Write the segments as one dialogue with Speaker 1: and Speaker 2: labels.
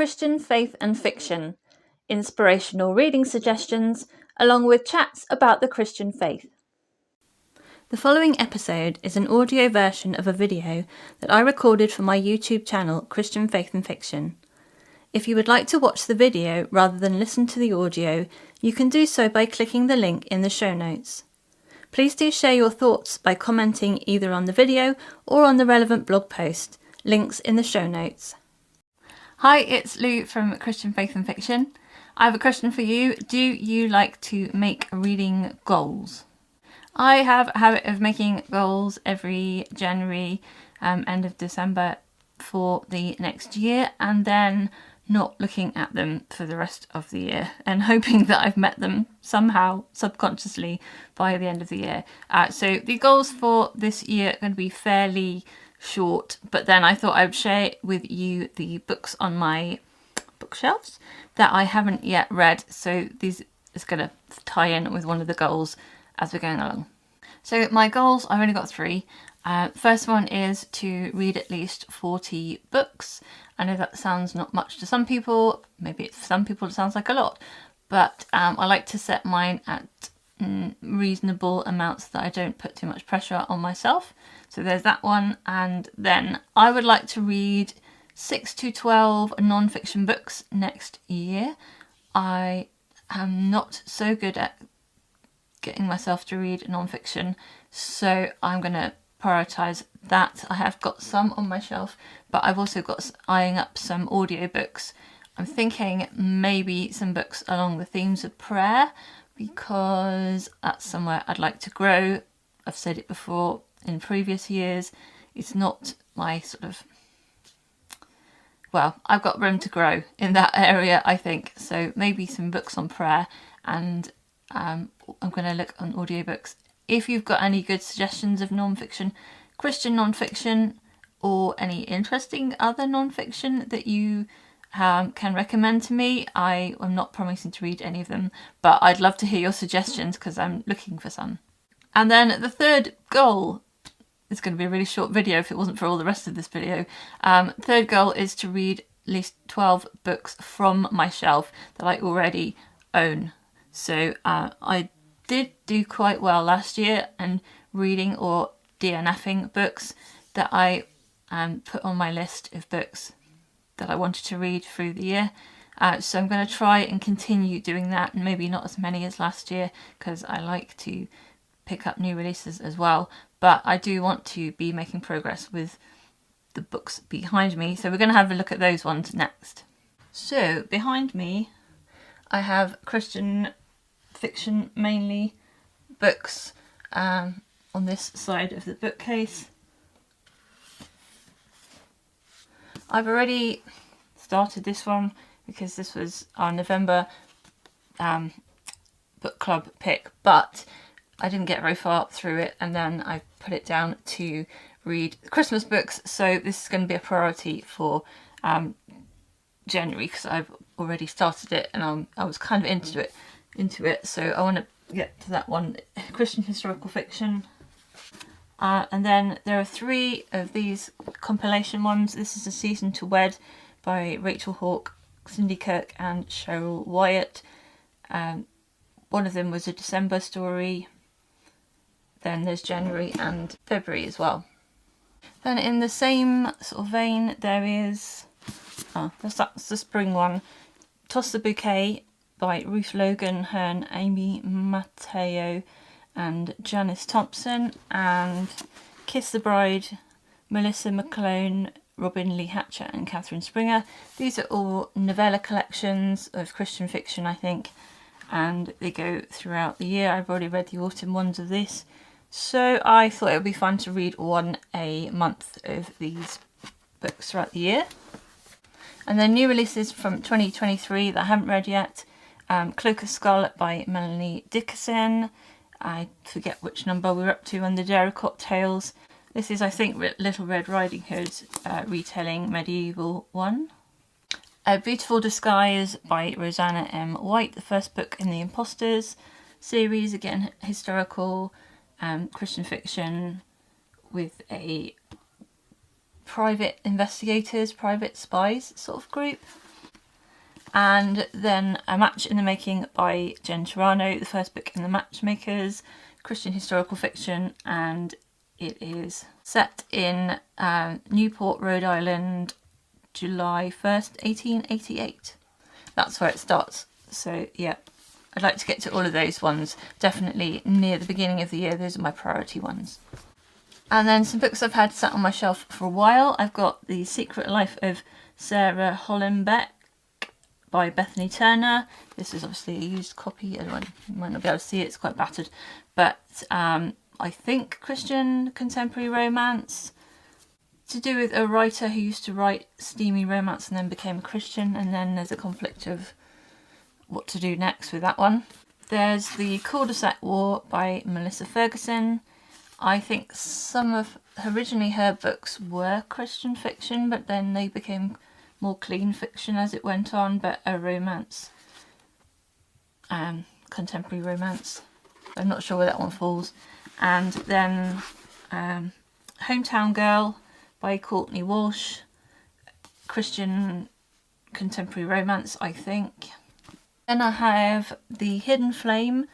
Speaker 1: Christian faith and fiction, inspirational reading suggestions, along with chats about the Christian faith. The following episode is an audio version of a video that I recorded for my YouTube channel, Christian Faith and Fiction. If you would like to watch the video rather than listen to the audio, you can do so by clicking the link in the show notes. Please do share your thoughts by commenting either on the video or on the relevant blog post, links in the show notes. Hi, it's Lou from Christian Faith and Fiction. I have a question for you. Do you like to make reading goals? I have a habit of making goals every January, end of December for the next year, and then not looking at them for the rest of the year and hoping that I've met them somehow subconsciously by the end of the year. So the goals for this year are going to be fairly short, but then I thought I would share with you the books on my bookshelves that I haven't yet read. So these is going to tie in with one of the goals as we're going along. So my goals, I've only got 3. First one is to read at least 40 books. I know that sounds not much to some people, maybe for some people it sounds like a lot, but I like to set mine at reasonable amounts that I don't put too much pressure on myself. So there's that one, and then I would like to read 6 to 12 non-fiction books next year. I am not so good at getting myself to read non-fiction, so I'm going to prioritise that. I have got some on my shelf, but I've also got eyeing up some audiobooks. I'm thinking maybe some books along the themes of prayer, because that's somewhere I'd like to grow. I've said it before in previous years, it's not my sort of, well, I've got room to grow in that area, I think. So maybe some books on prayer, and I'm going to look on audiobooks. If you've got any good suggestions of non-fiction, Christian non-fiction, or any interesting other non-fiction that you can recommend to me, I am not promising to read any of them, but I'd love to hear your suggestions because I'm looking for some. And then the third goal, it's going to be a really short video if it wasn't for all the rest of this video. Third goal is to read at least 12 books from my shelf that I already own. So I did do quite well last year and reading or DNFing books that I put on my list of books that I wanted to read through the year. So I'm going to try and continue doing that, and maybe not as many as last year because I like to pick up new releases as well. But I do want to be making progress with the books behind me. So we're going to have a look at those ones next. So behind me I have Christian fiction mainly books on this side of the bookcase. I've already started this one because this was our November book club pick, but I didn't get very far through it, and then I put it down to read Christmas books. So this is going to be a priority for January because I've already started it and I was kind of into it. So I want to get to that one, Christian historical fiction. And then there are 3 of these compilation ones. This is A Season to Wed by Rachel Hawke, Cindy Kirk and Cheryl Wyatt. One of them was a December story. Then there's January and February as well. Then in the same sort of vein there is, that's the spring one, Toss the Bouquet by Ruth Logan Hearn, Amy Mateo and Janice Thompson, and Kiss the Bride, Melissa McClone, Robin Lee Hatcher and Catherine Springer. These are all novella collections of Christian fiction, I think, and they go throughout the year. I've already read the autumn ones of this, so I thought it would be fun to read one a month of these books throughout the year. And then new releases from 2023 that I haven't read yet. Cloak, Scarlet by Melanie Dickerson. I forget which number we're up to on the Derricott Tales. This is, I think, Little Red Riding Hood's retelling medieval one. A Beautiful Disguise by Roseanna M. White, the first book in the Imposters series, again historical Christian fiction with a private investigators, private spies sort of group. And then A Match in the Making by Jen Turano, the first book in the Matchmakers, Christian historical fiction, and it is set in Newport, Rhode Island, July 1st, 1888. That's where it starts. So yeah, I'd like to get to all of those ones. Definitely near the beginning of the year, those are my priority ones. And then some books I've had sat on my shelf for a while. I've got The Secret Life of Sarah Hollensbrook by Bethany Turner. This is obviously a used copy. You might not be able to see it, it's quite battered. But I think Christian contemporary romance, to do with a writer who used to write steamy romance and then became a Christian, and then there's a conflict of what to do next with that one. There's The Cul-de-Sac War by Melissa Ferguson. I think some of originally her books were Christian fiction, but then they became more clean fiction as it went on, but a romance, contemporary romance. I'm not sure where that one falls. And then Hometown Girl by Courtney Walsh, Christian contemporary romance, I think. Then I have The Hidden Flame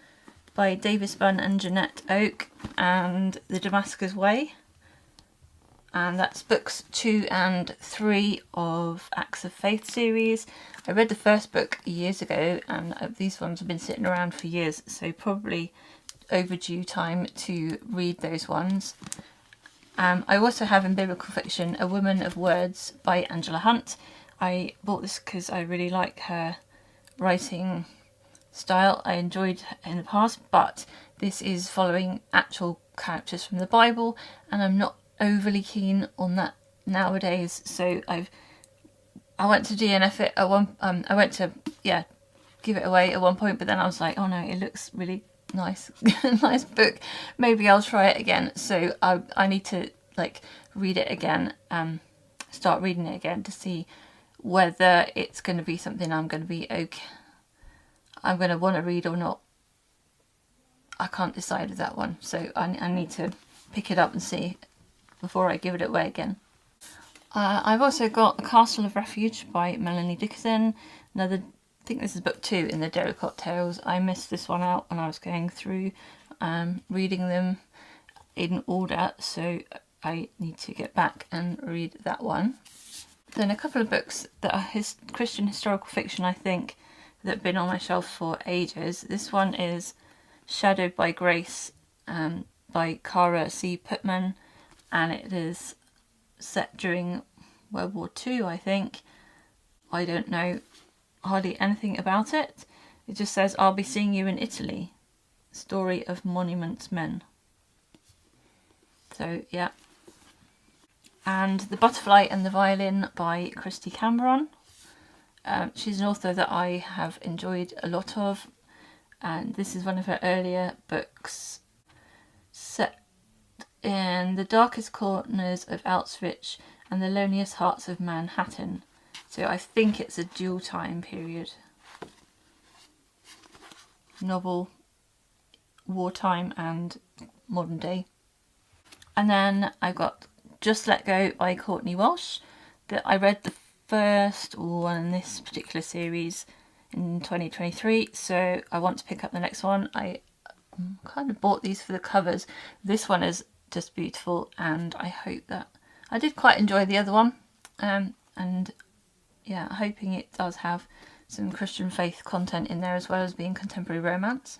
Speaker 1: by Davis Bunn and Janette Oak, and The Damascus Way. And that's books 2 and 3 of Acts of Faith series. I read the first book years ago, and these ones have been sitting around for years, so probably overdue time to read those ones. I also have in biblical fiction A Woman of Words by Angela Hunt. I bought this because I really like her writing style. I enjoyed in the past, but this is following actual characters from the Bible, and I'm not overly keen on that nowadays. So I went to DNF it at one. I went to give it away at one point, but then I was like, oh no, it looks really nice, nice book. Maybe I'll try it again. So I need to read it again, start reading it again to see whether it's going to be something I'm going to be okay. I'm going to want to read or not. I can't decide with that one, so I need to pick it up and see before I give it away again. I've also got Castle of Refuge by Melanie Dickerson. I think this is book 2 in the Derricott Tales. I missed this one out when I was going through reading them in order, so I need to get back and read that one. Then a couple of books that are Christian historical fiction, I think, that have been on my shelf for ages. This one is Shadowed by Grace by Cara C. Putman, and it is set during World War II, I think. I don't know hardly anything about it. It just says, I'll be seeing you in Italy. Story of Monument Men. So, yeah. And The Butterfly and the Violin by Kristy Cambron. She's an author that I have enjoyed a lot of, and this is one of her earlier books set in the darkest corners of Auschwitz and the loneliest hearts of Manhattan. So I think it's a dual time period novel, wartime and modern day. And then I've got Just Let Go by Courtney Walsh, that I read the first one in this particular series in 2023, so I want to pick up the next one. I kind of bought these for the covers. This one is just beautiful, and I hope that I did quite enjoy the other one, and yeah, hoping it does have some Christian faith content in there as well as being contemporary romance.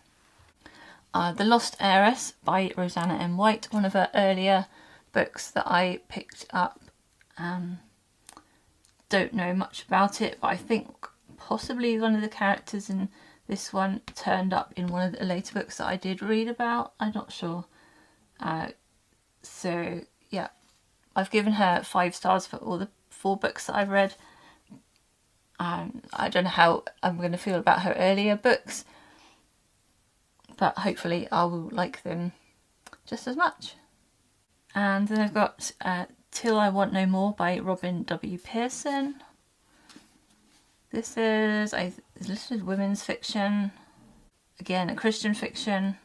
Speaker 1: The Lost Heiress by Roseanna M. White, one of her earlier books that I picked up. Don't know much about it, but I think possibly one of the characters in this one turned up in one of the later books that I did read about. I'm not sure. So yeah, I've given her 5 stars for all the 4 books that I've read. I don't know how I'm going to feel about her earlier books, but hopefully I will like them just as much. And then I've got Till I Want No More by Robin W. Pearson. This is listed women's fiction, again a Christian fiction,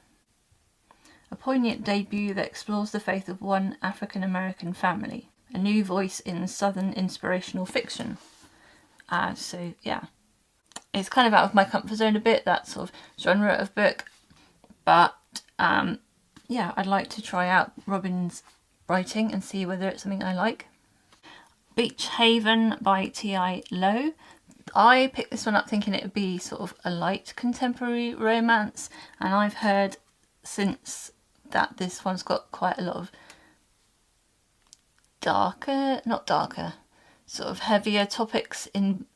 Speaker 1: a poignant debut that explores the faith of one African American family, a new voice in Southern inspirational fiction. So yeah, it's kind of out of my comfort zone a bit, that sort of genre of book. But yeah, I'd like to try out Robin's writing and see whether it's something I like. Beach Haven by T.I. Lowe. I picked this one up thinking it would be sort of a light contemporary romance, and I've heard since that this one's got quite a lot of sort of heavier topics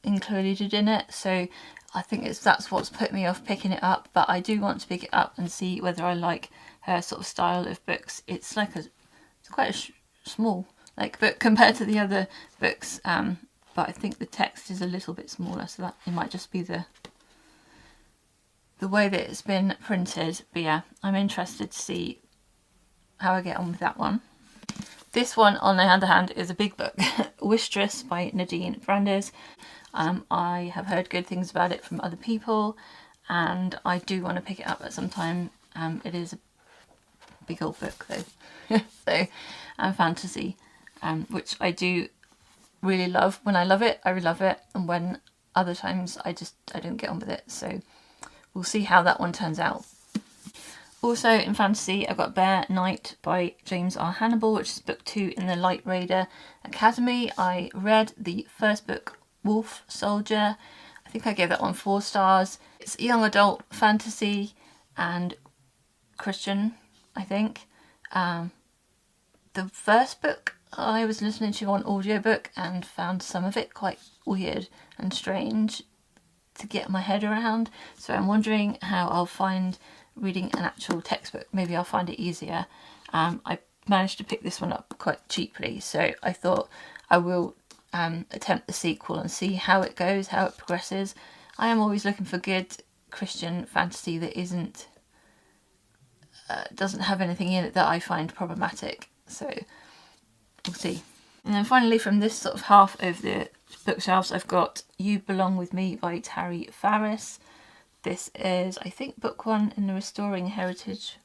Speaker 1: included in it, so I think that's what's put me off picking it up. But I do want to pick it up and see whether I like her sort of style of books. It's quite a small book compared to the other books, but I think the text is a little bit smaller, so that it might just be the way that it's been printed. But yeah, I'm interested to see how I get on with that one. This one, on the other hand, is a big book, Wishtress by Nadine. I have heard good things about it from other people, and I do want to pick it up at some time. It is a big old book though, so fantasy, which I do really love. When I love it, I really love it, and when other times I don't get on with it. So we'll see how that one turns out. Also in fantasy, I've got Bear Knight by James R. Hannibal, which is book 2 in the Light Raider Academy. I read the first book, Wolf Soldier. I think I gave that one 4 stars. It's young adult fantasy and Christian, I think. The first book I was listening to on audiobook and found some of it quite weird and strange to get my head around. So I'm wondering how I'll find reading an actual textbook. Maybe I'll find it easier. I managed to pick this one up quite cheaply, so I thought I will attempt the sequel and see how it goes, how it progresses. I am always looking for good Christian fantasy that doesn't have anything in it that I find problematic, so we'll see. And then finally, from this sort of half of the bookshelves, I've got You Belong With Me by Tari Faris. This is, I think, book 1 in the Restoring Heritage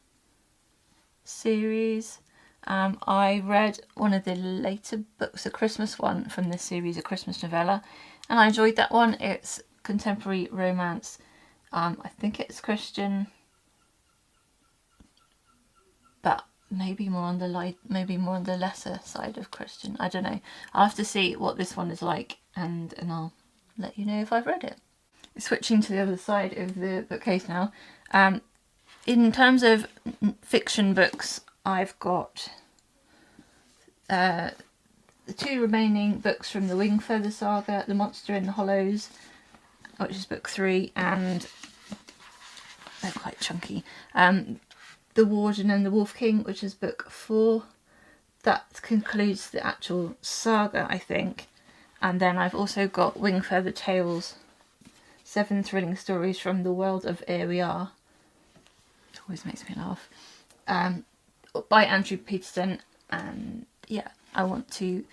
Speaker 1: series. I read one of the later books, a Christmas one from this series, a Christmas novella, and I enjoyed that one. It's contemporary romance. I think it's Christian, but maybe more on the lesser side of Christian. I don't know. I'll have to see what this one is like, and I'll let you know if I've read it. Switching to the other side of the bookcase now. In terms of fiction books, I've got the 2 remaining books from the Wingfeather saga, The Monster in the Hollows, which is book 3, and they're quite chunky. The Warden and the Wolf King, which is book 4. That concludes the actual saga, I think. And then I've also got Wingfeather Tales, 7 thrilling stories from the world of Here We Are. It always makes me laugh. By Andrew Peterson, and yeah, I want to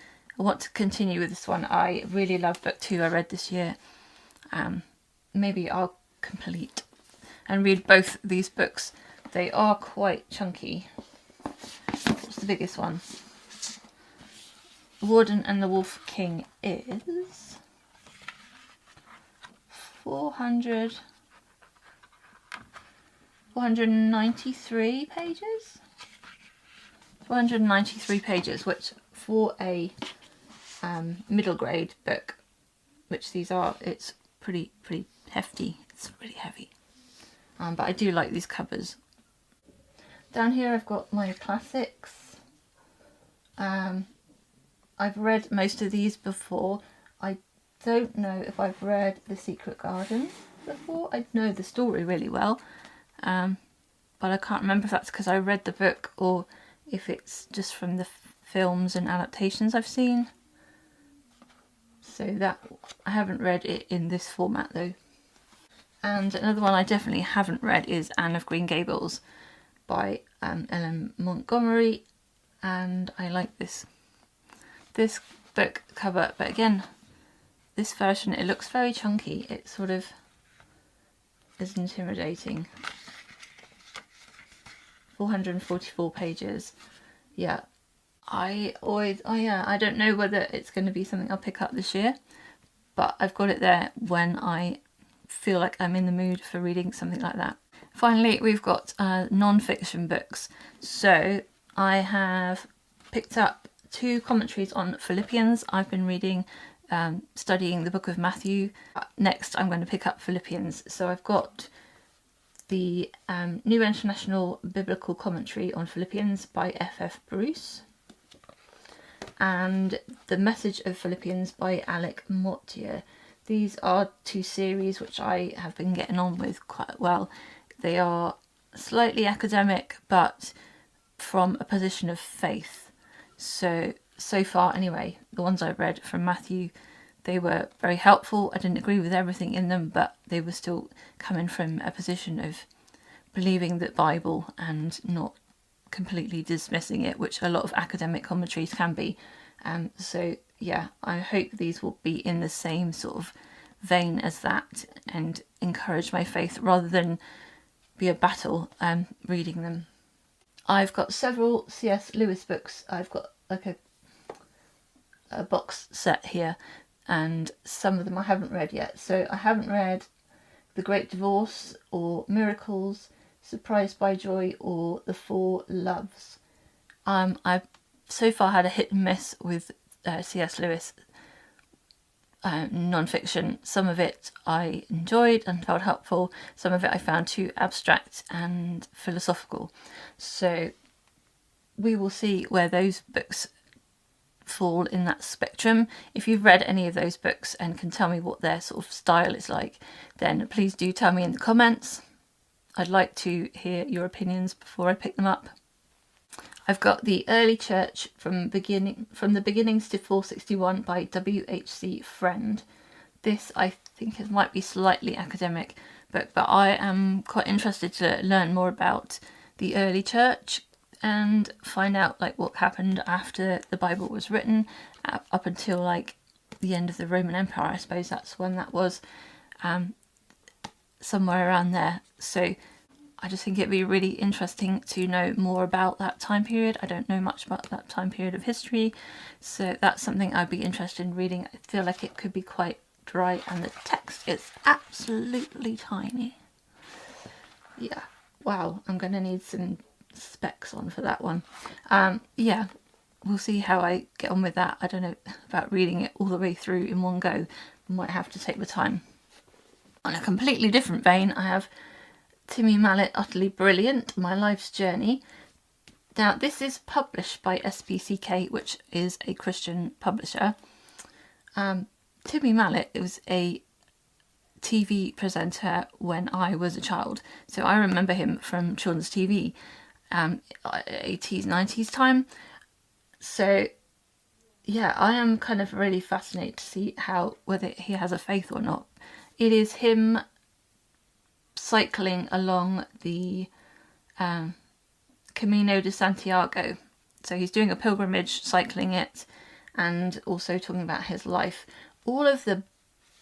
Speaker 1: continue with this one. I really love book 2 I read this year. Maybe I'll complete and read both these books. They are quite chunky. What's the biggest one? The Warden and the Wolf King is 493 pages. 493 pages, which for a middle grade book, which these are, it's pretty hefty. It's really heavy. But I do like these covers. Down here I've got my classics. I've read most of these before. I don't know if I've read The Secret Garden before. I know the story really well, but I can't remember if that's because I read the book or if it's just from the films and adaptations I've seen. So that, I haven't read it in this format though. And another one I definitely haven't read is Anne of Green Gables by Ellen Montgomery, and I like this book cover, but again, this version, it looks very chunky. It sort of is intimidating. 444 pages. Yeah, I don't know whether it's going to be something I'll pick up this year, but I've got it there when I feel like I'm in the mood for reading something like that. Finally, we've got non-fiction books. So I have picked up 2 commentaries on Philippians. I've been reading, studying the book of Matthew. Next, I'm going to pick up Philippians. So I've got the New International Biblical Commentary on Philippians by F.F. Bruce, and The Message of Philippians by Alec Mortier. These are 2 series which I have been getting on with quite well. They are slightly academic, but from a position of faith. So far anyway, the ones I've read from Matthew, they were very helpful. I didn't agree with everything in them, but they were still coming from a position of believing the Bible and not completely dismissing it, which a lot of academic commentaries can be. So yeah, I hope these will be in the same sort of vein as that and encourage my faith rather than be a battle reading them. I've got several C.S. Lewis books. I've got like a box set here, and some of them I haven't read yet. So I haven't read The Great Divorce or Miracles, Surprised by Joy or The Four Loves. I've so far had a hit and miss with C.S. Lewis non-fiction. Some of it I enjoyed and felt helpful. Some of it I found too abstract and philosophical. So we will see where those books fall in that spectrum. If you've read any of those books and can tell me what their sort of style is like, then please do tell me in the comments. I'd like to hear your opinions before I pick them up. I've got The Early Church from the Beginnings to 461 by W.H.C. Friend. This I think it might be slightly academic, but I am quite interested to learn more about the early church and find out like what happened after the Bible was written up until like the end of the Roman Empire. I suppose that's when that was, somewhere around there. So I just think it'd be really interesting to know more about that time period. I don't know much about that time period of history, so that's something I'd be interested in reading. I feel like it could be quite dry and the text is absolutely tiny. Yeah, wow, I'm going to need some specs on for that one. Yeah, we'll see how I get on with that. I don't know about reading it all the way through in one go. I might have to take the time. On a completely different vein, I have Timmy Mallett, Utterly Brilliant, My Life's Journey. Now, this is published by SPCK, which is a Christian publisher. Timmy Mallett was a TV presenter when I was a child, so I remember him from children's TV, 80s, 90s time. So, yeah, I am kind of really fascinated to see whether he has a faith or not. It is him cycling along the Camino de Santiago. So he's doing a pilgrimage, cycling it, and also talking about his life. All of the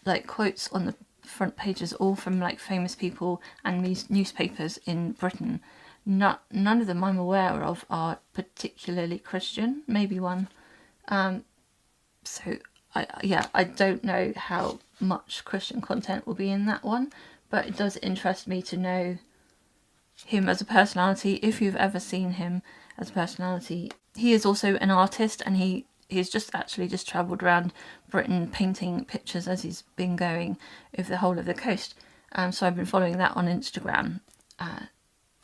Speaker 1: like quotes on the front pages, all from like famous people and these newspapers in Britain. None of them I'm aware of are particularly Christian. Maybe one. So I don't know how much Christian content will be in that one, but it does interest me to know him as a personality. If you've ever seen him as a personality, he is also an artist, and he's just travelled around Britain painting pictures as he's been going over the whole of the coast. So I've been following that on Instagram.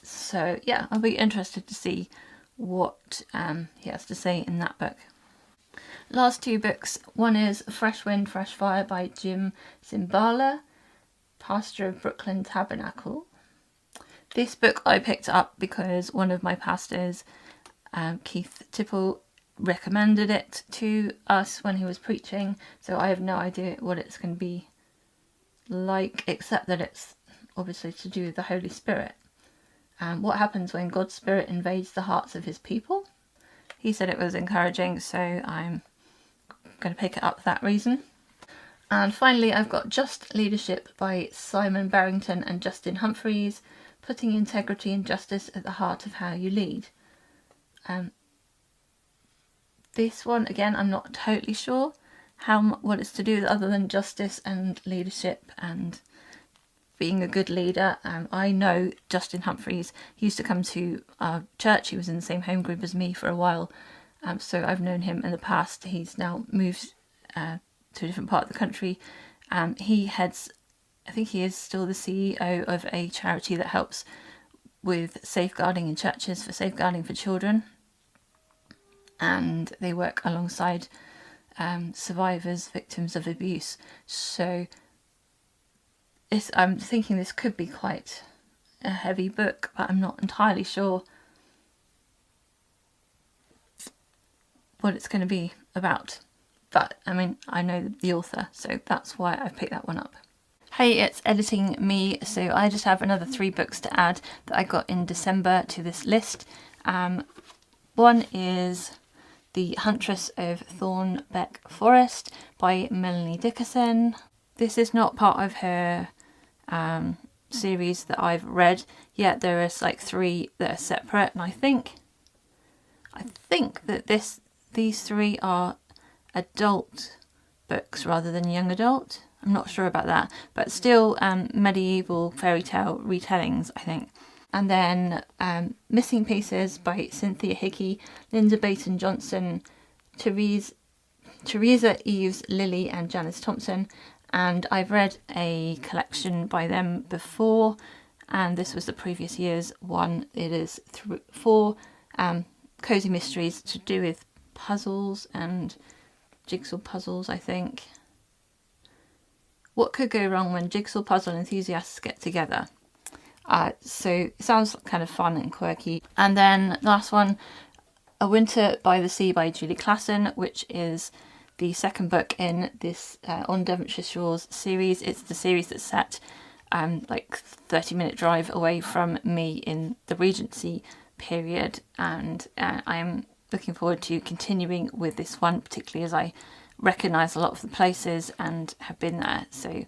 Speaker 1: So yeah, I'll be interested to see what he has to say in that book. Last 2 books. One is Fresh Wind, Fresh Fire by Jim Zimbala, pastor of Brooklyn Tabernacle. This book I picked up because one of my pastors, Keith Tipple, recommended it to us when he was preaching, so I have no idea what it's going to be like, except that it's obviously to do with the Holy Spirit. What happens when God's Spirit invades the hearts of his people. He said it was encouraging, so I'm going to pick it up for that reason. And finally, I've got Just Leadership by Simon Barrington and Justin Humphreys, putting integrity and justice at the heart of how you lead. This one, again, I'm not totally sure what it's to do with other than justice and leadership and being a good leader. I know Justin Humphreys. He used to come to our church. He was in the same home group as me for a while. So I've known him in the past. He's now moved to a different part of the country. He heads, I think he is still the CEO of a charity that helps with safeguarding in churches, for safeguarding for children. And they work alongside survivors, victims of abuse. So I'm thinking this could be quite a heavy book, but I'm not entirely sure what it's going to be about. But I mean, I know the author, so that's why I've picked that one up. Hey, it's editing me, so I just have another 3 books to add that I got in December to this list. One is The Huntress of Thornbeck Forest by Melanie Dickerson. This is not part of her series that I've read yet. There is like 3 that are separate, and I think that these 3 are adult books rather than young adult. I'm not sure about that, but still medieval fairy tale retellings, I think. And then Missing Pieces by Cynthia Hickey, Linda Baton Johnson, Teresa Eves Lilly and Janice Thompson. And I've read a collection by them before, and this was the previous year's one. It is 4 cozy mysteries to do with puzzles and jigsaw puzzles, I think. What could go wrong when jigsaw puzzle enthusiasts get together? So it sounds kind of fun and quirky. And then the last one, A Winter by the Sea by Julie Klassen, which is the second book in this On Devonshire Shores series. It's the series that's set like 30-minute drive away from me in the Regency period, and I'm looking forward to continuing with this one, particularly as I recognise a lot of the places and have been there. So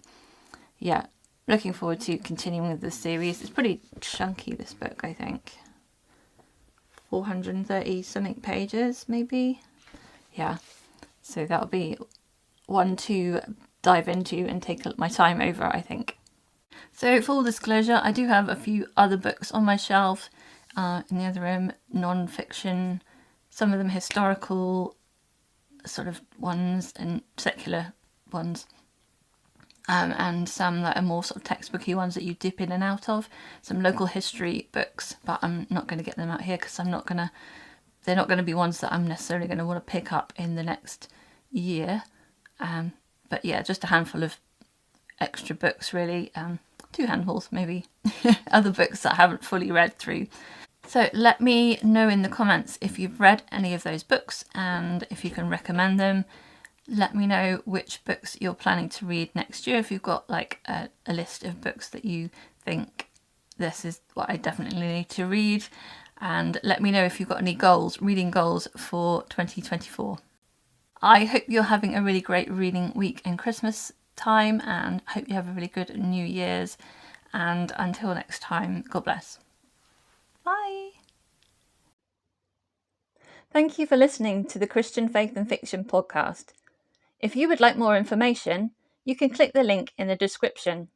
Speaker 1: yeah, looking forward to continuing with the series. It's pretty chunky, this book, I think. 430 something pages, maybe. Yeah, so that'll be one to dive into and take my time over, I think. So full disclosure, I do have a few other books on my shelf in the other room, non-fiction, some of them historical sort of ones and secular ones, and some that are more sort of textbooky ones that you dip in and out of, some local history books, but I'm not going to get them out here because they're not going to be ones that I'm necessarily going to want to pick up in the next year. But yeah, just a handful of extra books really, 2 handfuls maybe, other books that I haven't fully read through. So let me know in the comments if you've read any of those books and if you can recommend them. Let me know which books you're planning to read next year, if you've got like a list of books that you think this is what I definitely need to read. And let me know if you've got any goals, reading goals for 2024. I hope you're having a really great reading week and Christmas time, and hope you have a really good New Year's. And until next time, God bless. Bye. Thank you for listening to the Christian Faith and Fiction podcast. If you would like more information, you can click the link in the description.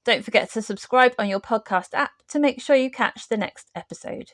Speaker 1: Don't forget to subscribe on your podcast app to make sure you catch the next episode.